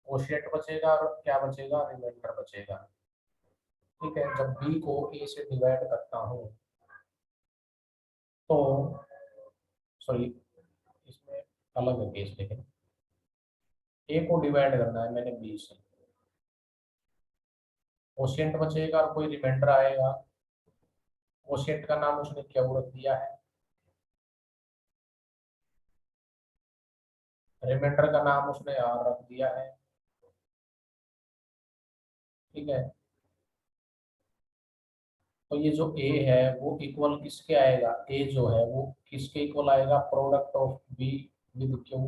Quotient बचेगा और क्या बचेगा, रिमाइंडर बचेगा। ठीक है, जब बी को ए से डिवाइड करता हूँ तो सॉरी, इसमें अलग है केस, लेकिन ए को डिवाइड करना है मैंने बी से, कोशिएंट बचेगा और कोई रिमाइंडर आएगा। कोशिएंट का नाम उसने क्यू रख दिया है, रिमाइंडर का नाम उसने आर रख दिया है। ठीक है, तो ये जो ए है वो इक्वल किसके आएगा, ए जो है वो किसके इक्वल आएगा, product of B with Q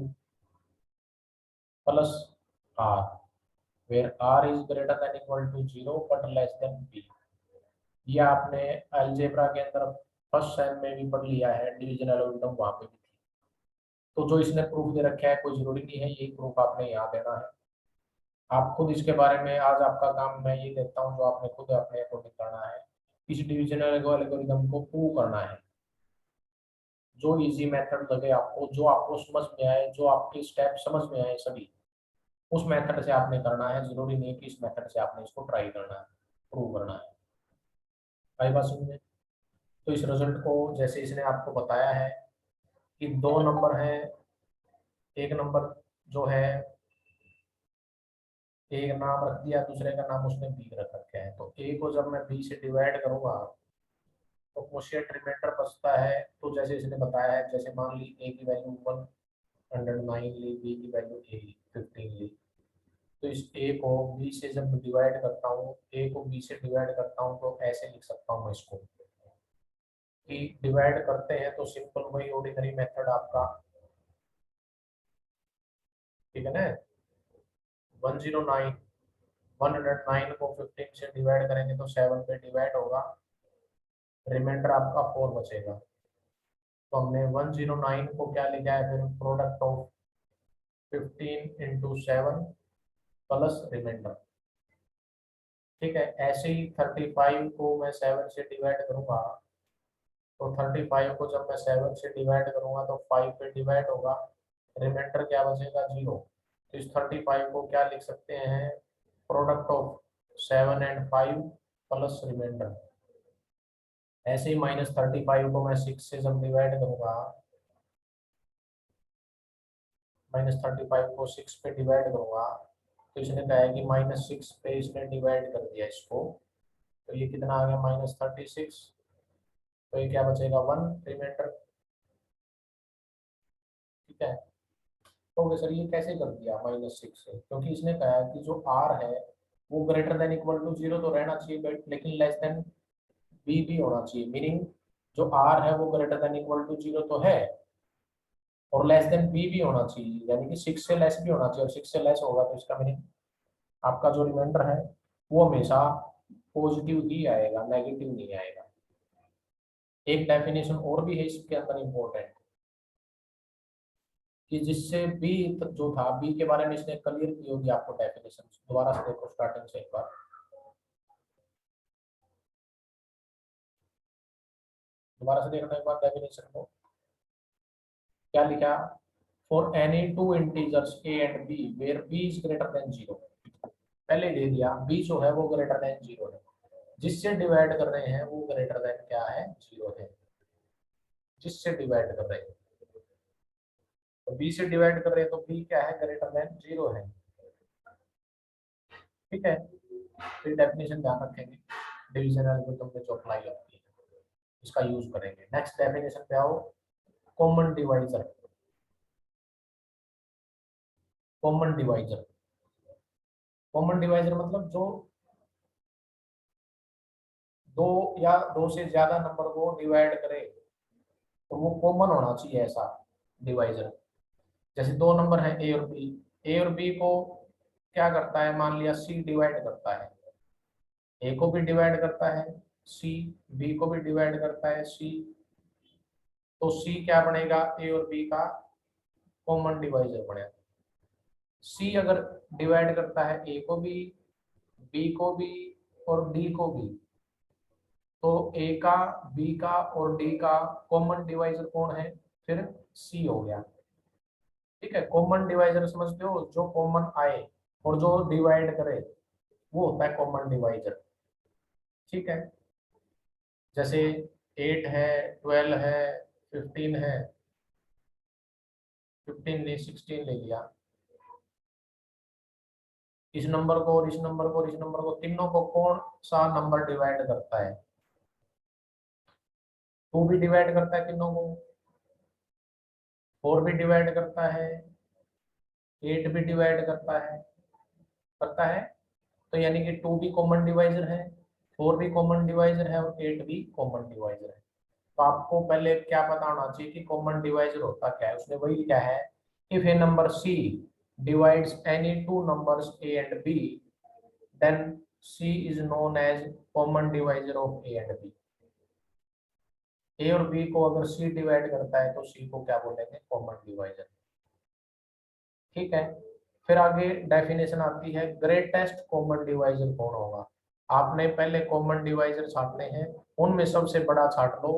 plus R, where R is greater than equal to 0 but less than B. ये आपने अलजेब्रा के अंदर फर्स्ट सेम में भी पढ़ लिया है, डिविजन एल्गोरिथम वहां पे भी थी। तो जो इसने प्रूफ दे रखा है कोई जरूरी नहीं है यही प्रूफ आपने यहाँ देना है। आप खुद इसके बारे में, आज आपका काम मैं ये देता हूँ जो आपने खुद अपने अकॉर्डिंग करना है, इस डिविजन एल्गोरिथम को प्रूव करना है। जो इजी मेथड लगे आपको, जो आपको समझ में आए, जो आपके स्टेप समझ में आए सभी, उस मेथड से आपने करना है। जरूरी नहीं है कि इस मेथड से आपने इसको ट्राई करना है, प्रूव करना है। आई बात समझ में? तो इस रिजल्ट को जैसे इसने आपको बताया है कि दो नंबर है, एक नंबर जो है एक नाम रख दिया, दूसरे का नाम उसने बी रख रखा है, तो ए को जब मैं बी से डिवाइड करूंगा तो क्वोशिएंट रिमाइंडर बचता है। तो जैसे इसने बताया है, जैसे मान ली ए की वैल्यू 109 ली, बी की वैल्यू ए 15 ली, तो इस ए को बी से जब डिवाइड करता हूँ, ए को बी से डिवाइड करता हूँ तो ऐसे लिख सकता हूँ मैं इसको कि डिवाइड करते हैं तो सिंपल वही ऑर्डिनरी मेथड आपका, ठीक है ना। 109 109 को 15 से डिवाइड करेंगे तो 7 पे डिवाइड होगा, रिमाइंडर आपका 4 बचेगा। तो हमने 109 को क्या लिखा है फिर, product of 15 into 7 plus remainder. ठीक है, ऐसे ही 35 को मैं 7 से डिवाइड करूंगा, तो 35 को जब मैं 7 से डिवाइड करूंगा तो 5 पे डिवाइड होगा, रिमाइंडर क्या बचेगा, 0। तो इस 35 को क्या लिख सकते हैं, product of 7 and 5 plus remainder. ऐसे ही -35 को मैं 6 से जब डिवाइड करूंगा, -35 को 6 पे डिवाइड करूंगा, तो इसने कहा है कि -6 पे इसने डिवाइड कर दिया इसको, तो ये कितना आ गया, -36। तो ये क्या बचेगा, 1 रिमाइंडर। ठीक है, तो सर ये कैसे कर दिया -6 से, क्योंकि इसने कहा है कि जो आर है वो ग्रेटर देन इक्वल टू 0 तो रहना चाहिए, बट लेकिन लेस देन बी भी होना चाहिए, मीनिंग जो आर है वो ग्रेटर देन इक्वल टू 0 तो है, और लेस देन बी भी होना चाहिए, यानी कि 6 से लेस भी होना चाहिए, और 6 से लेस होगा तो इसका मीनिंग आपका जो रिमाइंडर है वो हमेशा पॉजिटिव ही आएगा, नेगेटिव नहीं आएगा। एक डेफिनेशन और भी है इसके अंदर इंपॉर्टेंट, कि जिससे बी जो था, बी के बारे में इसने क्लियर की होगी आपको डेफिनेशन, दोबारा से देखो स्टार्टिंग से एक बार, दोबारा से देखना एक बार डेफिनेशन को। क्या लिखा, for any two integers A and B where B is greater than 0, पहले दे दिया बी जो है वो ग्रेटर देन 0 है, जिससे डिवाइड कर रहे हैं वो ग्रेटर देन क्या है, 0 है, जिससे डिवाइड कर रहे हैं, तो बी से डिवाइड कर रहे हैं तो बी क्या है, ग्रेटर देन 0 है। ठीक है, फिर डेफिनेशन ध्यान रखेंगे, डिवीजन एल्गोरिथम में जो अप्लाई होती है इसका यूज करेंगे। नेक्स्ट डेफिनेशन पे आओ, common divisor. Common divisor, common divisor मतलब जो दो या दो से ज्यादा नंबर को डिवाइड करे तो वो कॉमन होना चाहिए ऐसा डिवाइजर। जैसे दो नंबर है ए और बी, ए और बी को क्या करता है, मान लिया सी डिवाइड करता है, ए को भी डिवाइड करता है सी, बी को भी डिवाइड करता है सी, तो सी क्या बनेगा, ए और बी का कॉमन डिवाइजर बनेगा। सी अगर डिवाइड करता है ए को भी, बी को भी और डी को भी, तो ए का, बी का और डी का कॉमन डिवाइजर कौन है, फिर सी हो गया। ठीक है, कॉमन डिवाइजर समझते हो, जो कॉमन आए, और जो डिवाइड करे वो होता है कॉमन डिवाइजर। ठीक है, जैसे 8 है, 12 है, 15 है, 15 नहीं 16 ले लिया, इस नंबर को और इस नंबर को और इस नंबर को, तीनों को कौन सा नंबर डिवाइड करता है? 2 भी डिवाइड करता है तीनों को, 4 भी डिवाइड करता है, 8 भी डिवाइड करता है। तो यानी कि 2 भी कॉमन डिवाइजर है, 4 भी कॉमन डिवाइजर है और 8 भी कॉमन डिवाइजर है। तो आपको पहले क्या पता होना चाहिए कि कॉमन डिवाइजर होता क्या है। उसने वही लिखा है, if a number C divides any two numbers A and B, then C is known as common divisor of A and B. A और बी को अगर सी डिवाइड करता है तो सी को क्या बोलेंगे? Common divisor. ठीक है, फिर आगे डेफिनेशन आती है, ग्रेटेस्ट कॉमन डिवाइजर कौन होगा। आपने पहले कॉमन डिवाइजर छाटने हैं, उनमें सबसे बड़ा छाट लो,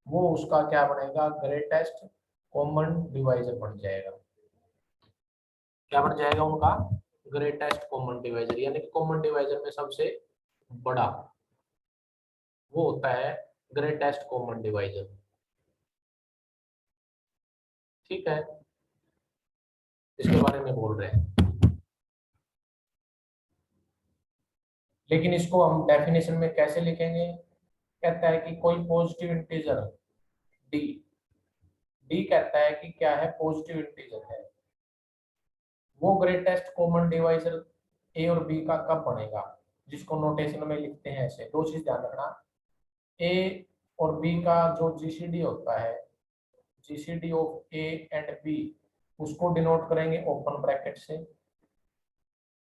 वो उसका क्या बनेगा? ग्रेटेस्ट कॉमन डिवाइजर बन जाएगा। क्या बन जाएगा उनका? ग्रेटेस्ट कॉमन डिवाइजर, यानी कि कॉमन डिवाइजर में सबसे बड़ा वो होता है ग्रेटेस्ट कॉमन डिवाइजर। ठीक है, इसके बारे में बोल रहे हैं। लेकिन इसको हम डेफिनेशन में कैसे लिखेंगे? कहता है कि कोई पॉजिटिव इंटीजर डी, डी कहता है कि क्या है? पॉजिटिव इंटीजर है, वो ग्रेटेस्ट कॉमन डिवाइजर ए और बी का कब बनेगा? जिसको नोटेशन में लिखते हैं ऐसे, दो चीज ध्यान रखना, ए और बी का जो जीसीडी होता है, GCD of A and B, उसको डिनोट करेंगे ओपन ब्रैकेट से,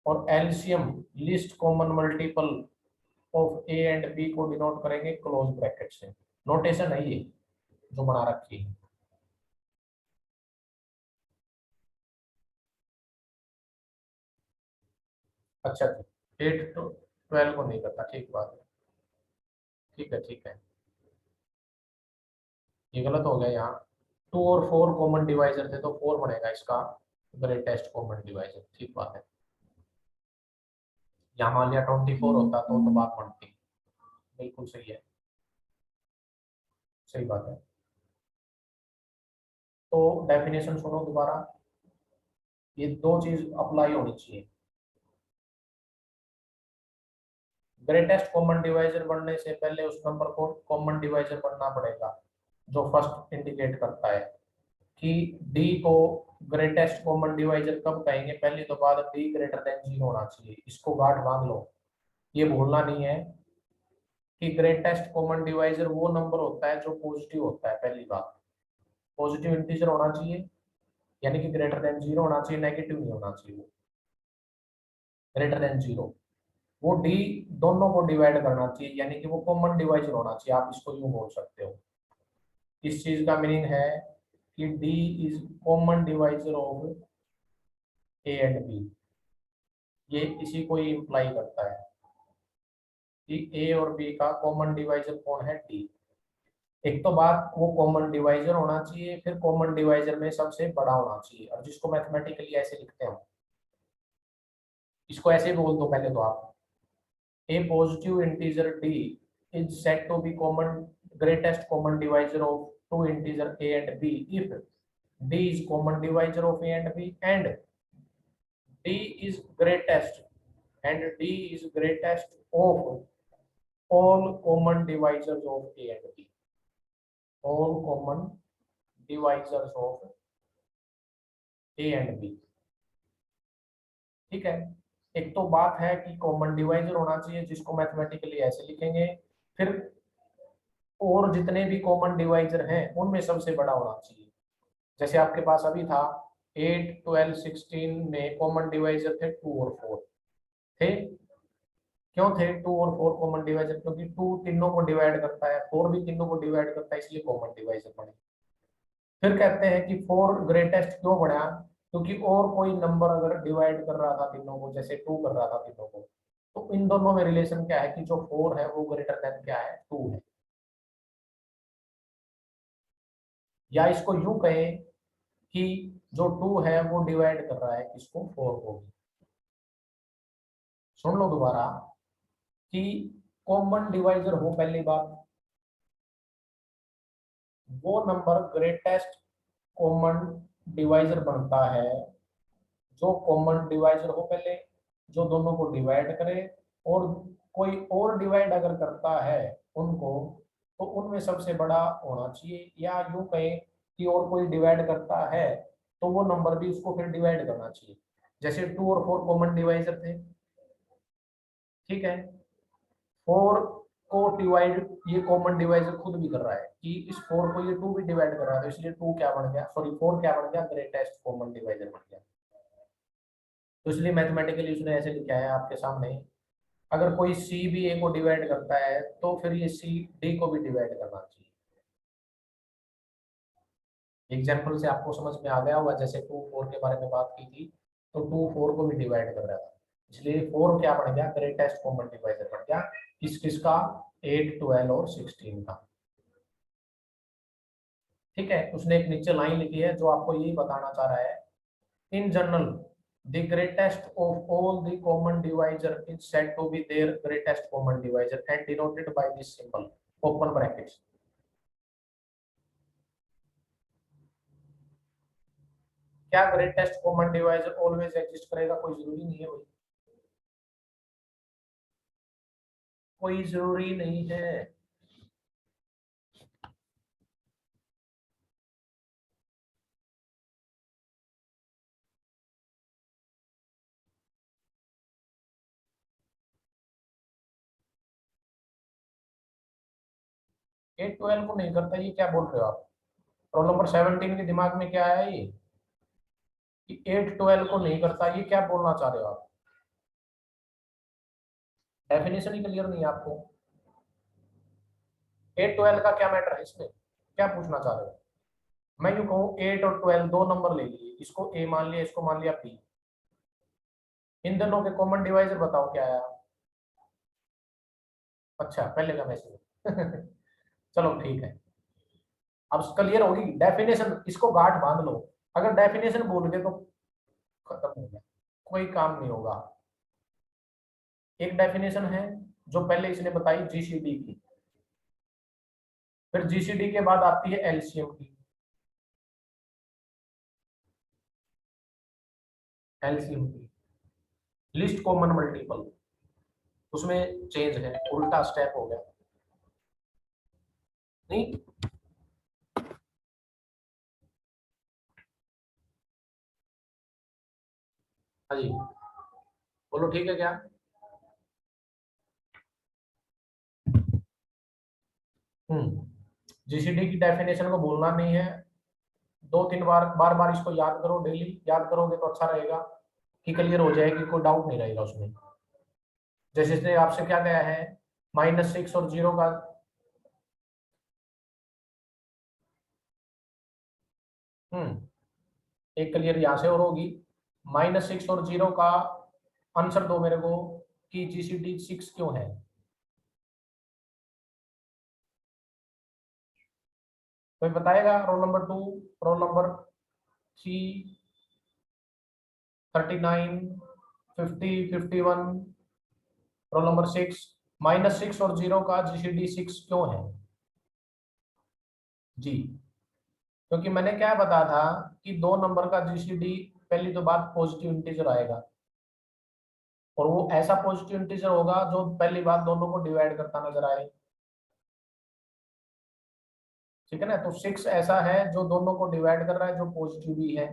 और LCM least common multiple of A and B को डिनोट करेंगे क्लोज ब्रैकेट से। नोटेशन है ये जो बना रखी है। अच्छा जी, 8 to 12 को नहीं करता, ठीक बात है। ठीक है ठीक है, ये गलत हो गया यहाँ। 2 और 4 कॉमन डिवाइजर थे तो 4 बनेगा इसका ग्रेटेस्ट कॉमन डिवाइजर। ठीक बात है, यहाँ मान लिया 24 होता तो बात बनती। बिल्कुल सही है, सही बात है। तो डेफिनेशन सुनो दोबारा, ये दो चीज अप्लाई होनी चाहिए। ग्रेटेस्ट कॉमन डिवाइजर बनने से पहले उस नंबर को कॉमन डिवाइजर बनना पड़ेगा जो फर्स्ट इंडिकेट करता है कि डी को ग्रेटेस्ट कॉमन डिवाइजर कब कहेंगे। पहली तो बात, डी ग्रेटर देन जीरो होना चाहिए, इसको गांठ बांध लो, ये भूलना नहीं है कि ग्रेटेस्ट कॉमन डिवाइजर वो नंबर होता है जो पॉजिटिव होता है। पहली बात, पॉजिटिव इंटीजर होना चाहिए, यानी कि ग्रेटर देन जीरो होना चाहिए, नेगेटिव नहीं होना चाहिए, वो ग्रेटर देन जीरो। वो डी दोनों को डिवाइड करना चाहिए, यानी कि वो कॉमन डिवाइजर होना चाहिए, आप इसको यूं बोल सकते हो। इस चीज का मीनिंग है कि D is common divisor of A and B, ये इसी को ही इंप्लाई करता है कि ए और बी का कॉमन डिवाइजर कौन है? डी। एक तो बात, वो कॉमन डिवाइजर होना चाहिए, फिर कॉमन डिवाइजर में सबसे बड़ा होना चाहिए, और जिसको मैथमेटिकली ऐसे लिखते हैं, इसको ऐसे बोल दो पहले तो आप, a positive integer d is said to be common greatest common divisor of two integer a and b if d is common divisor of a and b, and d is greatest, and d is greatest of all common divisors of a and b, all common divisors of a and b। ठीक है, एक तो बात है कि common divisor होना चाहिए, जिसको मैथमेटिकली ऐसे लिखेंगे, फिर और जितने भी कॉमन डिवाइजर हैं उनमें सबसे बड़ा होना चाहिए। जैसे आपके पास अभी था 8, 12, 16 में कॉमन डिवाइजर थे 2 और 4 थे। क्यों थे 2 और 4 कॉमन डिवाइजर? क्योंकि 2 तीनों को डिवाइड करता है, 4 भी तीनों को डिवाइड करता है, इसलिए कॉमन डिवाइजर बने। फिर कहते हैं कि 4 ग्रेटेस्ट क्यों बना? क्योंकि और कोई नंबर अगर डिवाइड कर रहा था तीनों को, जैसे 2 कर रहा था तीनों को, तो इन दोनों में रिलेशन क्या है कि जो 4 है वो ग्रेटर देन क्या है? 2 है। या इसको यूं कहें कि जो 2 है वो डिवाइड कर रहा है किसको? 4 को। सुन लो दोबारा कि कॉमन डिवाइजर हो, पहली बात वो नंबर ग्रेटेस्ट कॉमन डिवाइजर बनता है जो कॉमन डिवाइजर हो पहले, जो दोनों को डिवाइड करे, और कोई और डिवाइड अगर करता है उनको तो उनमें सबसे बड़ा होना चाहिए, या यूं कहें कि और कोई डिवाइड करता है तो वो नंबर भी उसको फिर डिवाइड करना चाहिए। जैसे 2 और 4 कॉमन डिवाइजर थे, ठीक है, 4 को डिवाइड ये कॉमन डिवाइजर खुद भी कर रहा है कि इस 4 को ये 2 भी डिवाइड कर रहा है, तो इसलिए 2 क्या बन गया, सॉरी 4 क्या बन गया, ग्रेटेस्ट कॉमन डिवाइजर बन गया। तो इसलिए मैथमेटिकली उसने ऐसे लिखा है आपके सामने, अगर कोई सी भी ए को डिवाइड करता है तो फिर ये सी डी को भी डिवाइड करना चाहिए। एग्जाम्पल से आपको समझ में आ गया होगा, जैसे 2 4 के बारे में बात की थी, तो 2 4 को भी डिवाइड कर रहा था, इसलिए 4 क्या बन गया, ग्रेटेस्ट कॉमन डिवाइजर बन गया। किस किसका, 8 12 और 16 का। ठीक है, उसने एक नीचे लाइन लिखी है जो आपको यही बताना चाह रहा है, in general the greatest of all the common divisor is said to be their greatest common divisor and denoted by this symbol, open brackets। क्या greatest common divisor always exist करेगा, कोई जरूरी नहीं है भाई, कोई जरूरी नहीं है। 8 12 को नहीं करता, ये क्या बोल रहे हो आप? रोल नंबर 17 के दिमाग में क्या है ये कि 8 12 को नहीं करता, ये क्या बोलना चाह रहे हो आप? डेफिनेशन ही क्लियर नहीं है आपको। 8 12 का क्या मैटर है इसमें, क्या पूछना चाह रहे हो? मैं यूं कहूँ 8 और 12 दो नंबर ले लिए, इसको ए मान लिया, इसको मान लिया बी, इन दोनों के कॉमन डिवाइजर बताओ क्या आया? अच्छा, पहले का मैसेज चलो ठीक है, अब क्लियर होगी डेफिनेशन, इसको गांठ बांध लो। अगर डेफिनेशन भूल गए तो खत्म हो गया, कोई काम नहीं होगा। एक डेफिनेशन है जो पहले इसने बताई जीसीडी की, फिर जीसीडी के बाद आती है एलसीएम की। एलसीएम की लिस्ट कॉमन मल्टीपल, उसमें चेंज है, उल्टा स्टेप हो गया। नहीं, हाँ जी, बोलो ठीक है क्या? जीसीडी की डेफिनेशन को भूलना नहीं है, 2 3 बार बार बार इसको याद करो, डेली याद करोगे तो अच्छा रहेगा कि क्लियर हो जाएगी, कोई डाउट नहीं रहेगा उसमें। जैसे इसने आपसे क्या कहा है, -6 और 0 का, एक क्लियर यहाँ से और होगी, -6 और 0 का आंसर दो मेरे को कि जीसीडी 6 क्यों है। कोई बताएगा? Roll number 2, roll number 3, 39, 50, 51, roll number 6, -6 और 0 का जीसीडी 6 क्यों है? जी, क्योंकि मैंने क्या बताया था कि दो नंबर का जीसीडी, पहली तो बात पॉजिटिव इंटीजर आएगा, और वो ऐसा पॉजिटिव इंटीजर होगा जो पहली बात दोनों को डिवाइड करता नजर आए। ठीक है ना, तो 6 ऐसा है जो दोनों को डिवाइड कर रहा है, जो पॉजिटिव भी है।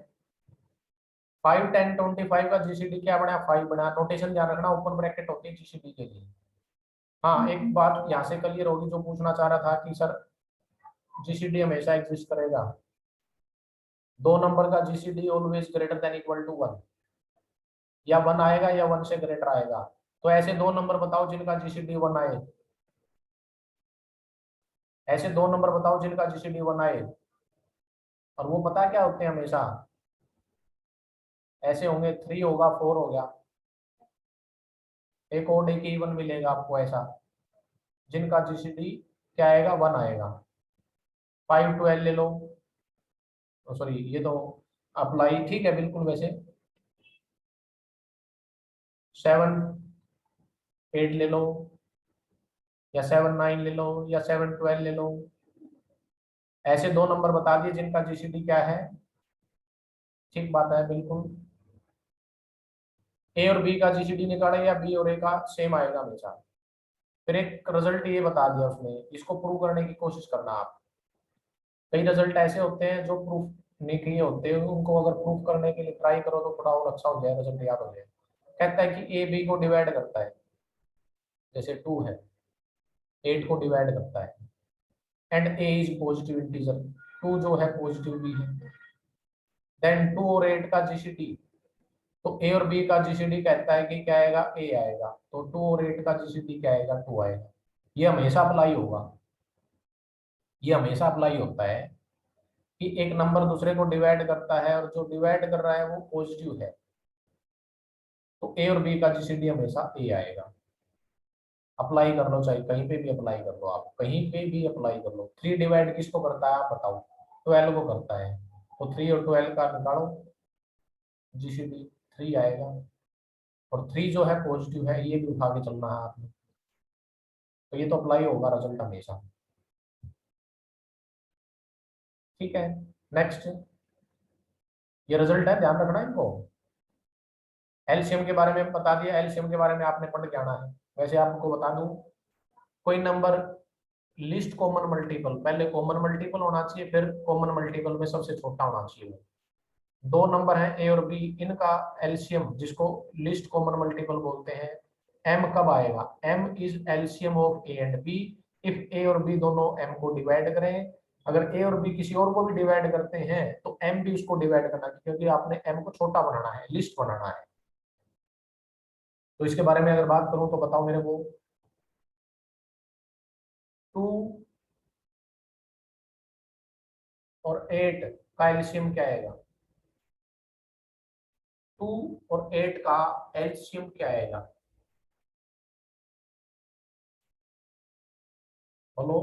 5 10 25 का जीसीडी क्या बना, 5 बना। नोटेशन ध्यान रखना, ओपन ब्रैकेट होती है जीसीडी के लिए। हाँ, एक बात यहाँ से क्लियर होगी, जो पूछना चाह रहा था कि सर जीसीडी हमेशा एग्जिस्ट करेगा, दो नंबर का GCD always greater than equal to 1, या 1 आएगा या 1 से ग्रेटर आएगा। तो ऐसे दो नंबर बताओ जिनका जीसीडी 1 आए, ऐसे दो नंबर बताओ जिनका जीसीडी 1 आए। और वो पता क्या होते हैं हमेशा, ऐसे होंगे, 3 होगा, 4 हो गया, एक और एक इवन मिलेगा आपको ऐसा, जिनका जीसीडी क्या आएगा, 1 आएगा। 5 12 ले लो, सॉरी ये तो अप्लाई ठीक है बिल्कुल, वैसे 7 8 ले लो या 7 9 ले लो या 7 12 ले लो। ऐसे दो नंबर बता दिए जिनका जीसीडी क्या है। ठीक बात है, बिल्कुल। ए और बी का जीसीडी निकाले या बी और ए का सेम आएगा हमेशा। फिर एक रिजल्ट ये बता दिया उसने, इसको प्रूव करने की कोशिश करना आप। कई रिजल्ट ऐसे होते हैं जो प्रूफ नहीं किए होते हैं, उनको अगर प्रूफ करने के लिए ट्राई करो तो थोड़ा और अच्छा हो जाए, रिजल्ट याद हो जाए। कहता है कि ए बी को डिवाइड करता है, जैसे 2 है, 8 को डिवाइड करता है, and A is positive integer, 2 जो है पॉजिटिव भी है। देन 2 और 8 का जीसीडी, तो ए और बी का जीसीडी कहता है कि क्या आएगा, ए आएगा, तो 2 और 8 का जीसीडी क्या आएगा, 2 आएगा। ये हमेशा अप्लाई होगा, ये हमेशा अप्लाई होता है कि एक नंबर दूसरे को डिवाइड करता है और जो डिवाइड कर रहा है वो पॉजिटिव है, तो ए और बी का जीसीडी हमेशा ए आएगा। अप्लाई कर लो, चाहे कहीं पे भी अप्लाई कर लो, आप कहीं पे भी अप्लाई कर लो। 3 डिवाइड किसको करता है आप बताओ, 12 को करता है, तो 3 और 12 का निकालो जीसीडी, 3 आएगा। और 3 जो है पॉजिटिव है, ये भी उठा के चलना है आपने, तो ये तो अप्लाई होगा रिजल्ट हमेशा। ठीक है, नेक्स्ट, ये रिजल्ट है, ध्यान रखना इनको। एलसीएम के बारे में बता दिया, एलसीएम के बारे में आपने पढ़ के आना है। वैसे आपको बता दूं, कोई नंबर लिस्ट कॉमन मल्टीपल, पहले कॉमन मल्टीपल होना चाहिए, फिर कॉमन मल्टीपल में सबसे छोटा होना चाहिए। दो नंबर हैं ए और बी, इनका एलसीएम जिसको लिस्ट कॉमन मल्टीपल बोलते हैं, एम कब आएगा, M is LCM of A and B if A और बी दोनों एम को डिवाइड करें। अगर ए और बी किसी और को भी डिवाइड करते हैं तो एम भी उसको डिवाइड करना, क्योंकि आपने एम को छोटा बनाना है, लिस्ट बनाना है। तो इसके बारे में अगर बात करूं तो बताओ मेरे को, 2 और 8 का एलसीएम क्या आएगा, 2 और 8 का एलसीएम क्या आएगा, बोलो।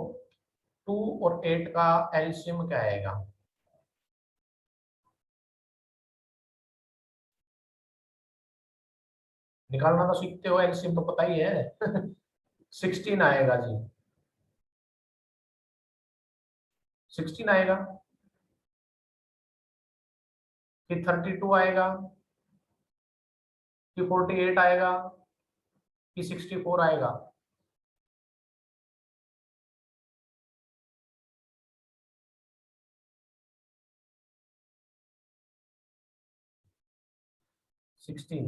2 और 8 का एलसीएम क्या आएगा, निकालना तो सीखते हो, एलसीएम तो पता ही है। 16 आएगा जी, 16 आएगा कि 32 आएगा कि 48 आएगा कि 64 आएगा। सिक्सटीन,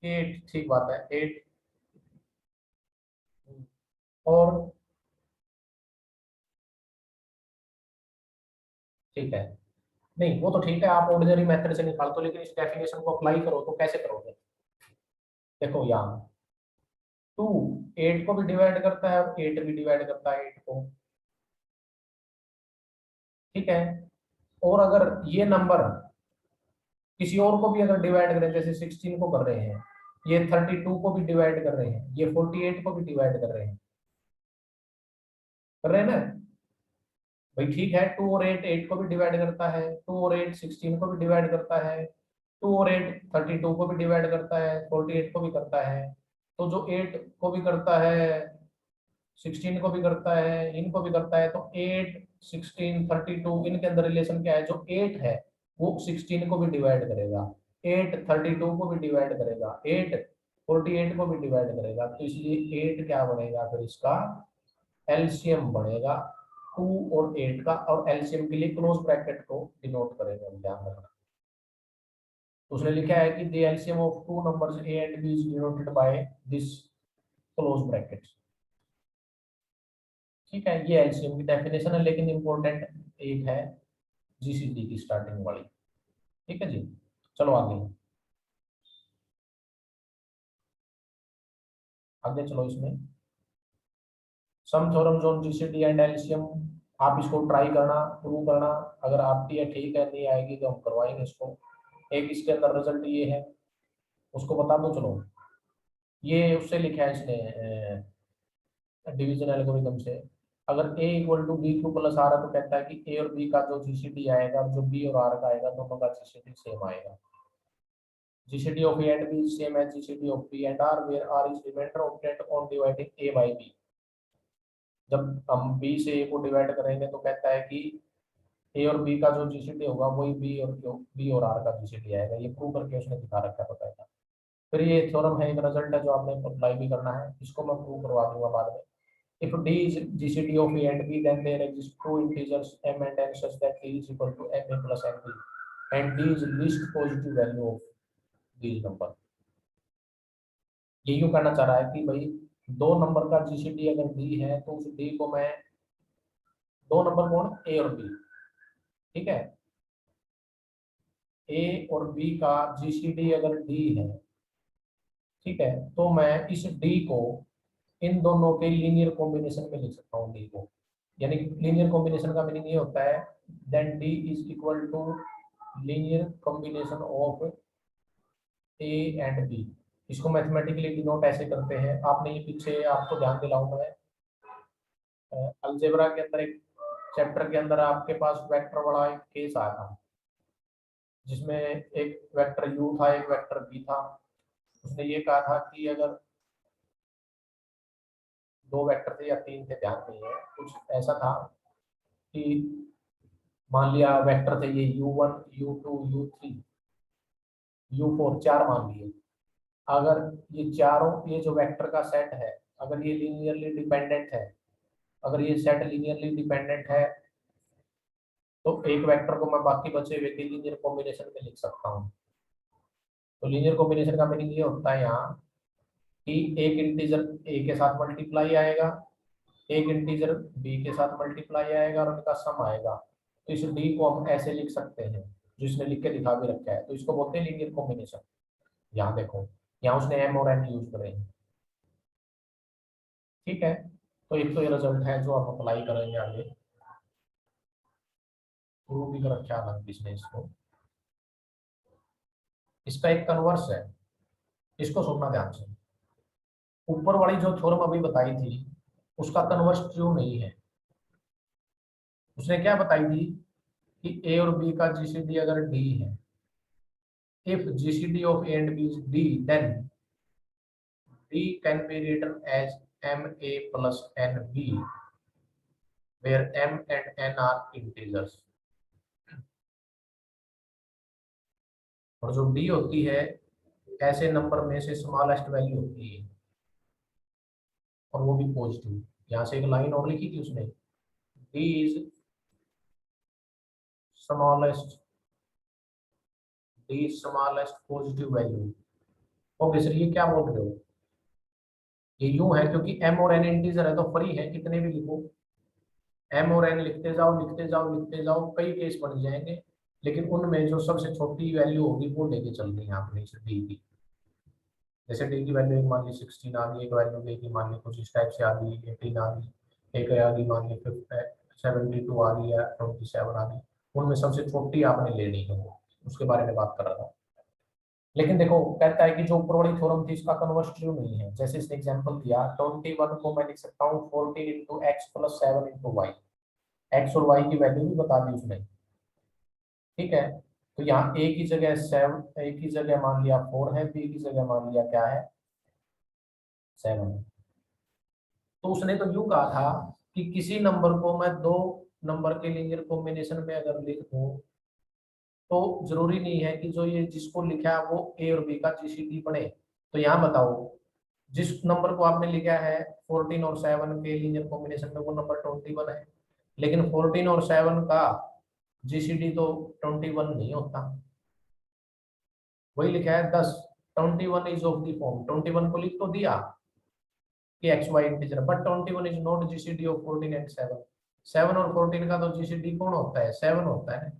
एट, ठीक बात है, 8। और ठीक है, नहीं वो तो ठीक है, आप ऑर्डिनरी मेथड से निकाल दो, लेकिन इस डेफिनेशन को अप्लाई करो तो कैसे करोगे। देखो यहाँ 2 8 को भी डिवाइड करता है और 8 भी डिवाइड करता है 8 को, ठीक है। और अगर ये नंबर किसी और को भी अगर डिवाइड करें, जैसे 16 को कर रहे हैं, ये 32 को भी डिवाइड कर रहे हैं, ये 48 को भी डिवाइड कर रहे हैं, कर रहे हैं ना भाई, ठीक है। 2 और 8 8 को भी डिवाइड करता है, 2 और 8 16 को भी डिवाइड करता है, 2 और 8 32 को भी डिवाइड करता है, 48 को भी करता है। तो जो 8 को भी करता है, 16 को भी करता है, इनको भी करता है, तो 8 16 32 इनके अंदर रिलेशन क्या है, जो 8 है वो 16 को भी डिवाइड करेगा, 8 32 को भी डिवाइड करेगा, 8 48 को भी डिवाइड करेगा, तो इसलिए 8 क्या बनेगा फिर इसका एलसीएम बनेगा 2 और 8 का, और एलसीएम के लिए क्लोज ब्रैकेट को डिनोट करेंगे, ध्यान रखना। तो उसने लिखा है कि the LCM of two numbers A and B is denoted by this close bracket. ठीक है, ये एलसीएम की डेफिनेशन है, लेकिन इंपॉर्टेंट एक है जीसीडी की स्टार्टिंग वाली। ठीक है जी, चलो आगे, आगे चलो इसमें, some theorems on GCD and LCM. आप इसको ट्राई करना, प्रूव करना, अगर आपकी है ठीक है, नहीं आएगी तो हम करवाएंगे इसको। एक इसके अंदर रिजल्ट ये है, उसको बता दो चलो। ये उससे लिखा है इसने, डिवीजन एल्गोरिथम से। अगर a equal to B Q plus R है तो कहता है कि ए और बी का जो जीसीडी आएगा और जो बी और आर का आएगा, दोनों का जीसीडी सेम आएगा। GCD of A and B is same as GCD of B and R, where R is remainder obtained on dividing A by B. जब हम B से A को डिवाइड करेंगे तो कहता है कि A और B का जो GCD होगा वही B और R का GCD आएगा। ये प्रूव करके उसने दिखा रखा है बताया। फिर ये थ्योरम है, एक रिजल्ट है जो आपने अप्लाई भी करना है, इसको मैं प्रूव करवा दूंगा बाद में। If D is GCD of A and B, then there exist two integers m and n such that D is equal to ma plus nb, and D is least positive value of these number। ये यूं कहना चाह रहा है कि भाई दो number का GCD अगर D है तो उस D को मैं, दो नंबर कौन, A और B, ठीक है, A और B का GCD अगर D है, ठीक है, तो मैं इस D को इन दोनों के लीनियर कॉम्बिनेशन में लिख सकता हूँ D को। यानी लीनियर कॉम्बिनेशन का मीनिंग ये होता है then D is equal to linear combination of A and B। इसको मैथमेटिकली डिनोट ऐसे करते हैं, आपने ये पीछे आपको ध्यान दिलाऊं मैं, अलजेब्रा के अंदर एक चैप्टर के अंदर आपके पास वेक्टर वाला एक केस आया था, जिसमें एक वेक्टर U था, एक वेक्टर B था। उसने ये कहा था कि अगर दो वेक्टर थे या तीन थे, ध्यान नहीं है, कुछ ऐसा था कि मान लिया वेक्टर थे ये U1 U2 U3 U4, चार मान लिए। अगर ये चारों, ये जो वेक्टर का सेट है, अगर ये लीनियरली डिपेंडेंट है, अगर ये सेट लीनियरली डिपेंडेंट है, तो एक वेक्टर को मैं बाकी बचे हुए के लीनियर कॉम्बिनेशन में लिख सकता हूँ। तो लीनियर कॉम्बिनेशन का मीनिंग ये होता है यहाँ कि एक इंटीजर A के साथ मल्टीप्लाई आएगा, एक इंटीजर B के साथ मल्टीप्लाई आएगा और उनका सम आएगा। तो इस D को हम ऐसे लिख सकते हैं, जिसने लिख के दिखा भी रखा है, तो इसको बोलते हैं लीनियर कॉम्बिनेशन। यहाँ देखो, यहाँ उसने M और N यूज करे हैं, ठीक है। तो एक तो ये रिजल्ट है जो आप अप्लाई करेंगे आगे, प्रूव भी कर रखा है अलग इसने इसको। इसका एक कन्वर्स है, इसको सुनना ध्यान से। ऊपर वाली जो थ्योरम अभी बताई थी उसका कन्वर्स ट्रू नहीं है। उसने क्या बताई थी कि A और B का GCD अगर D है, if GCD of A and B is D, then D can be written as MA plus NB, where M and N are integers। और जो D होती है ऐसे नंबर में से स्मॉलेस्ट वैल्यू होती है, और वो भी पॉजिटिव। यहाँ से एक लाइन और लिखी थी उसने, D is smallest, D is smallest positive value। Okay sir, ये क्या बोल रहे हो? ये यूं है क्योंकि M और N इंटीजर है तो फ्री है, कितने भी लिखो, M और N लिखते जाओ लिखते जाओ लिखते जाओ, कई केस बन जाएंगे, लेकिन उनमें जो सबसे छोटी वैल्यू होगी वो लेके चलनी है आपने इसे D की। जैसे D की वैल्यू एक मान ली 16 आ गई, एक वैल्यू D की मान ली कुछ इस टाइप से आ गई, 18 आ गई, एक आ गई मान ली 72 आ गई या 27 आ गई, उनमें सबसे छोटी आपने लेनी है, वो उसके बारे में बात कर रहा था। लेकिन देखो कहता है कि जो ऊपर वाली थ्योरम थी इसका कन्वर्स ट्रू नहीं है। जैसे इसने एग्जांपल दिया 21 को मैं लिख सकता हूँ 14 into X plus 7 into Y, X और वाई की वैल्यू भी बता दी उसने, ठीक है। तो यहाँ ए की जगह 7, ए की जगह मान लिया 4 है, बी की जगह मान लिया क्या है 7 है। तो उसने तो यूं कहा था कि किसी नंबर को मैं दो नंबर के लीनियर कॉम्बिनेशन में अगर लिख दूं तो जरूरी नहीं है कि जो ये जिसको लिखा है वो ए और बी का GCD बने। तो यहाँ बताओ, जिस नंबर को आपने लिखा है 14 और 7 के लीनियर कॉम्बिनेशन में वो नंबर 21 है, लेकिन 14 और 7 का GCD तो 21 नहीं होता। वही लिखा है 10, 21 इज ऑफ द फॉर्म, 21 को लिख तो दिया कि X Y integer, but 21 is not GCD of 14 and 7। 7 और 14 का तो GCD कौन होता है, 7 होता है,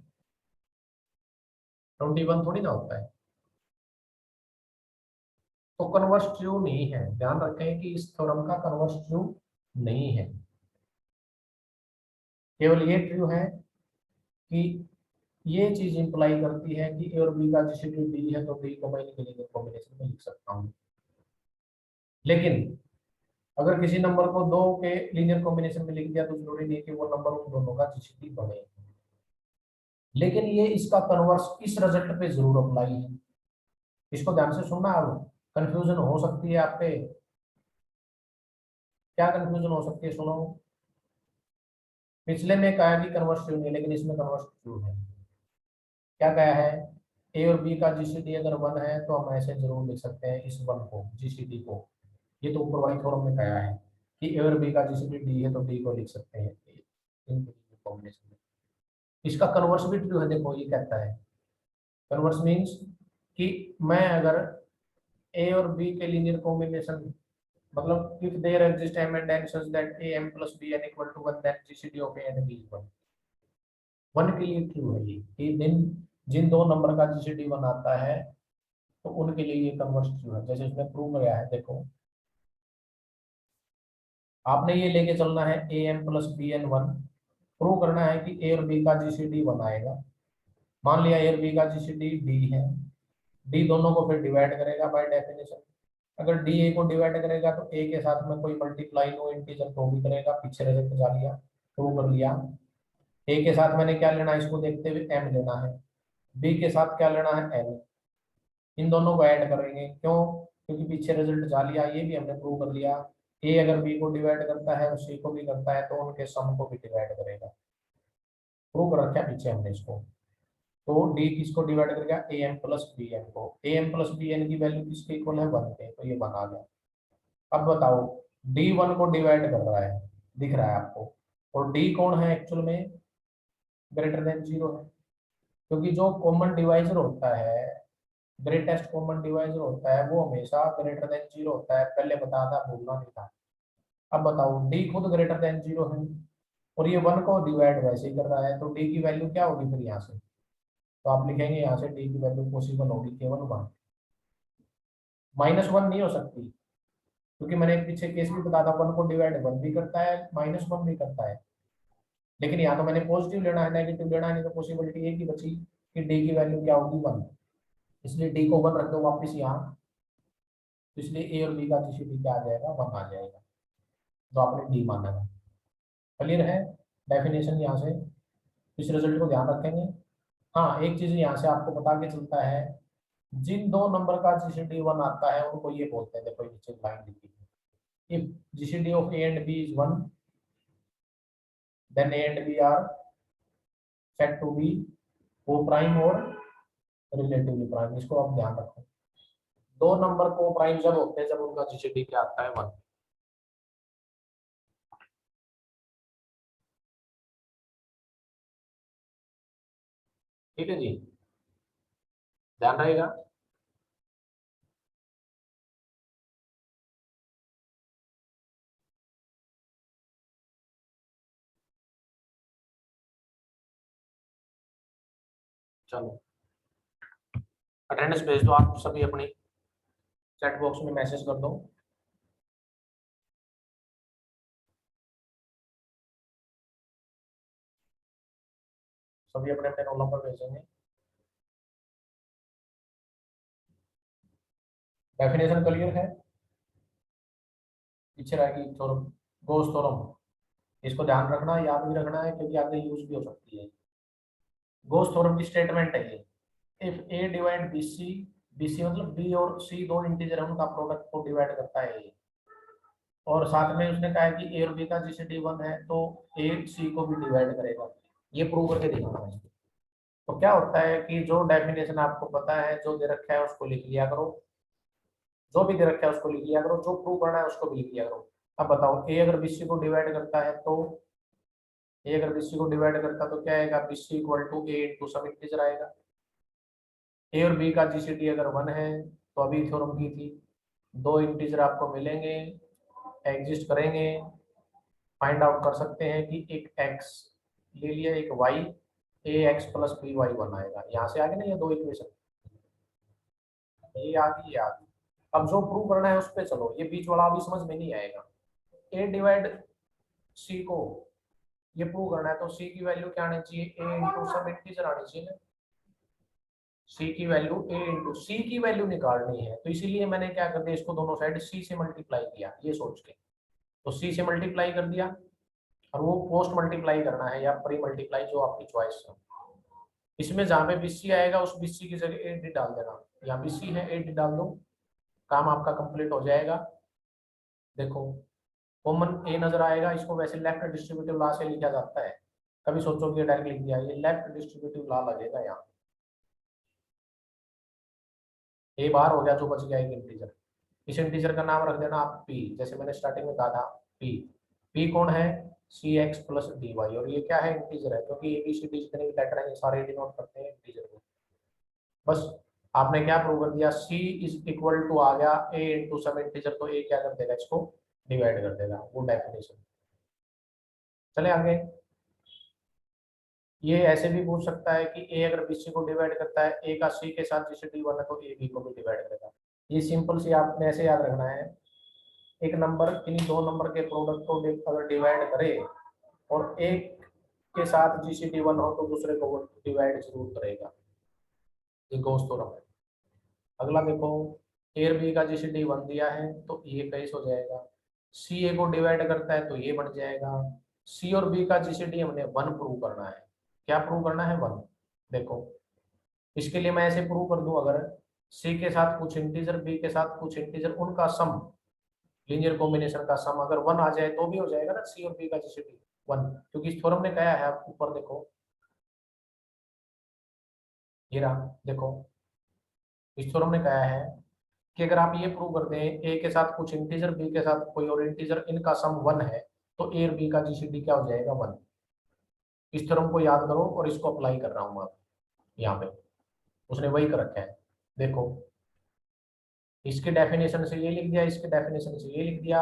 21 थोड़ी ना होता है। तो कन्वर्स ट्रू नहीं है, ध्यान रखें कि इस थ्योरम का कन्वर्स ट्रू नहीं है। केवल ये ट्रू है कि ये चीज इंप्लाई करती है कि ए और बी का GCD D है तो D को मैं इनके लीनियर कॉम्बिनेशन में लिख सकता हूँ। लेकिन अगर किसी नंबर को दो के लीनियर कॉम्बिनेशन में लिख दिया तो जरूरी नहीं कि वो नंबर उन दोनों का GCD बने। लेकिन ये इसका कन्वर्स इस रिजल्ट पे जरूर अप्लाई है। इसको ध्यान से सुनना, अब कंफ्यूजन हो सकती है आप पे। क्या कंफ्यूजन हो सकती है, सुनो। पिछले में कहा कि कन्वर्स नहीं है, लेकिन इसमें कन्वर्स ट्रू है। क्या कहा है, ए और बी का जीसीडी अगर 1 है तो हम ऐसे जरूर लिख सकते हैं इस 1 को, जीसीडी को। ये तो ऊपर वाली थ्योरम में कहा है कि ए और बी का जीसीडी डी है, तो डी को लिख सकते हैं इनके कॉम्बिनेशन में। इसका कन्वर्स भी ट्रू है, देखो ये कहता है, कन्वर्स मीन्स कि मैं अगर ए और बी के लीनियर कॉम्बिनेशन, मतलब if there exist m and n such that a m plus b n equal to 1, then GCD of a and b is 1। 1 के लिए ट्रू है ये, कि जिन दो नंबर का GCD 1 आता है तो उनके लिए ये कन्वर्स ट्रू है। जैसे इसमें प्रूव गया है, देखो आपने ये लेके चलना है A M plus B N 1, prove करना है कि ए और बी का GCD 1 आएगा। मान लिया ए और बी का GCD डी है, डी दोनों को फिर डिवाइड करेगा बाय डेफिनेशन। अगर डी ए को डिवाइड करेगा तो ए के साथ में कोई मल्टीप्लाई नो इंटीजर तो भी करेगा, पीछे रिजल्ट जा लिया, प्रूव कर लिया। ए के साथ मैंने क्या लेना है, इसको देखते हुए एम लेना है, बी के साथ क्या लेना है, एन। इन दोनों को ऐड करेंगे, क्यों, क्योंकि पीछे रिजल्ट जा लिया, ये भी हमने प्रूव कर लिया। ए अगर बी को डिवाइड करता है और सी को भी करता है तो उनके सम को भी डिवाइड करेगा, प्रूव कर रखा है पीछे हमने इसको। तो डी किसको डिवाइड करेगा, A M plus B N को। A M plus B N की वैल्यू किसके इक्वल है, 1 के, तो ये 1 आ गया। अब बताओ, डी 1 को डिवाइड कर रहा है, दिख रहा है आपको, और डी कौन है एक्चुअल में, ग्रेटर देन 0 है। क्योंकि जो कॉमन डिवाइजर होता है, ग्रेटेस्ट कॉमन डिवाइजर होता है, वो हमेशा ग्रेटर देन 0 होता है। पहले बताया था, भूलना नहीं था। अब बताओ, डी खुद ग्रेटर देन 0 है और ये 1 को डिवाइड वैसे ही कर रहा है, तो डी की वैल्यू क्या होगी फिर यहाँ से, तो आप लिखेंगे यहाँ से डी की वैल्यू पॉसिबल होगी केवल 1, -1 नहीं हो सकती। क्योंकि मैंने एक पीछे केस भी बताया था, 1 को डिवाइड 1 भी करता है, -1 भी करता है। लेकिन यहाँ तो मैंने पॉजिटिव लेना है, नेगेटिव लेना है नहीं, तो पॉसिबिलिटी एक ही बची कि डी की वैल्यू क्या होगी, 1। इसलिए डी को 1 रख दो वापिस यहाँ, तो इसलिए ए और बी का जीसीडी क्या आ जाएगा, 1 आ जाएगा, जो आपने डी माना है। क्लियर है डेफिनेशन यहाँ से, इस रिजल्ट को ध्यान रखेंगे। हाँ, एक चीज यहाँ से आपको बता के चलता है, जिन दो नंबर का जीसीडी 1 आता है उनको ये बोलते हैं, देखो नीचे लाइन लिखी है, if GCD of A and B is 1, then A and B are said to be coprime और रिलेटिवली प्राइम। इसको आप ध्यान रखो, दो नंबर को प्राइम जब होते हैं जब उनका जीसीडी क्या आता है, 1। ठीक है जी, ध्यान रहेगा। चलो, अटेंडेंस भेज दो आप सभी अपनी, चैट बॉक्स में मैसेज कर दो। सभी अपने अपने रोल नंबर भेजेंगे। डेफिनेशन क्लियर है, पीछे रहेगी थ्योरम, गोस थ्योरम। इसको ध्यान रखना, याद भी रखना है, क्योंकि आगे यूज भी हो सकती है। गोस थ्योरम की स्टेटमेंट है ये, if A divide B C, B C मतलब बी और सी दो इंटीजर है, उनका प्रोडक्ट को डिवाइड करता है ये। और साथ में उसने कहा है कि ए और बी का जीसीडी 1 है तो ए सी को भी डिवाइड करेगा। ये प्रूव करके दिखाना है। तो क्या होता है कि जो डेफिनेशन आपको पता है, जो दे रखा है उसको लिख लिया करो, जो भी दे रखा है उसको लिख लिया करो, जो प्रूव करना है उसको भी लिख लिया करो। अब बताओ, ए अगर बीसी को डिवाइड करता है तो, ए अगर बीसी को डिवाइड करता तो क्या आएगा, BC equal to A into some integer आएगा। ए और बी का जीसीडी अगर 1 है तो अभी थ्योरम की थी, दो इंटीजर आपको मिलेंगे, एग्जिस्ट करेंगे, फाइंड आउट कर सकते हैं कि एक एक्स ले लिया, एक वाई, ए एक्स प्लस बी वाई 1 आएगा। यहाँ से आगे ना ये दो इक्वेशन, ये आ गई, ये आ गई। अब जो प्रूव करना है उस पर चलो, ये बीच वाला अभी समझ में नहीं आएगा। ए डिवाइड सी को ये प्रूव करना है तो सी की वैल्यू क्या आनी चाहिए, ए इंटू सब इंटीजर आनी चाहिए ना। सी की वैल्यू ए इंटू सी की वैल्यू निकालनी है, तो इसीलिए मैंने क्या कर दिया, इसको दोनों साइड सी से मल्टीप्लाई किया, ये सोच के। तो सी से मल्टीप्लाई कर दिया, और वो पोस्ट मल्टीप्लाई करना है या प्री मल्टीप्लाई, जो आपकी चॉइस है। इसमें जहां पे बीसी आएगा उस बीसी की जगह 8 डाल देना, यहाँ बीसी है 8 डाल दो, काम आपका कंप्लीट हो जाएगा। देखो कॉमन ए नजर आएगा, इसको वैसे लेफ्ट डिस्ट्रीब्यूटिव लॉ से लिखा जाता है, कभी सोचो कि डायरेक्ट लिख दिया, ये लेफ्ट डिस्ट्रीब्यूटिव लॉ लगेगा यहाँ। ए बार हो गया जो बच गया एक इंटीजर, इस इंटीजर का नाम रख देना आप पी, जैसे मैंने स्टार्टिंग में कहा था पी। पी कौन है, सी एक्स प्लस डी वाई, और ये क्या है, इंटीजर है, क्योंकि ए बी सी डी जितने भी लेटर हैं ये सारे डिनोट करते हैं इंटीजर को। बस आपने क्या प्रूव कर दिया, सी इज इक्वल टू आ गया ए इंटू सम इंटीजर, तो ए क्या कर देगा, इसको डिवाइड कर देगा, वो डेफिनेशन। चले आगे, ये ऐसे भी पूछ सकता है कि ए अगर बीसी को डिवाइड करता है, ए का सी के साथ जैसे डी वन है तो ए बी को भी डिवाइड करेगा। ये सिंपल सी आपने ऐसे याद रखना है, एक नंबर किन्हीं दो नंबर के प्रोडक्ट को अगर डिवाइड करे और एक के साथ जीसीडी वन हो तो दूसरे को वो डिवाइड जरूर करेगा, ये गोस थ्योरम है। अगला देखो, ए और बी का जीसीडी वन दिया है तो ये कैसे हो जाएगा, सी ए को डिवाइड करता है तो ये बन जाएगा, सी और बी का जीसीडी हमने वन प्रूव करना है, क्या प्रूव करना है, वन। देखो इसके लिए मैं ऐसे प्रूव कर दूं, अगर सी के साथ कुछ इंटीजर बी के साथ कुछ इंटीजर उनका सम, लीनियर कॉम्बिनेशन का सम अगर वन आ जाए तो भी हो जाएगा ना सी और बी का जीसीडी वन, क्योंकि इस थ्योरम ने कहा है, आप ऊपर देखो ये रहा, देखो इस थ्योरम ने कहा है कि अगर आप ये प्रूव कर दें ए के साथ कुछ इंटीजर बी के साथ कोई और इंटीजर इनका सम वन है, तो ए और बी का जीसीडी क्या हो जाएगा, वन। इस थ्योरम को याद करो और इसको अप्लाई कर रहा हूं आप यहाँ पे, उसने वही कर रखा है। देखो इसके डेफिनेशन से ये लिख दिया, इसके डेफिनेशन से ये लिख दिया,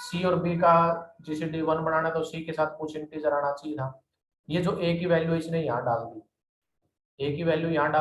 सी और बी का जीसीडी वन बनाना तो सी के साथ कुछ इंटीजर आना चाहिए था, ये जो ए की वैल्यू इसने यहाँ डाल दी, ए की वैल्यू यहाँ डाल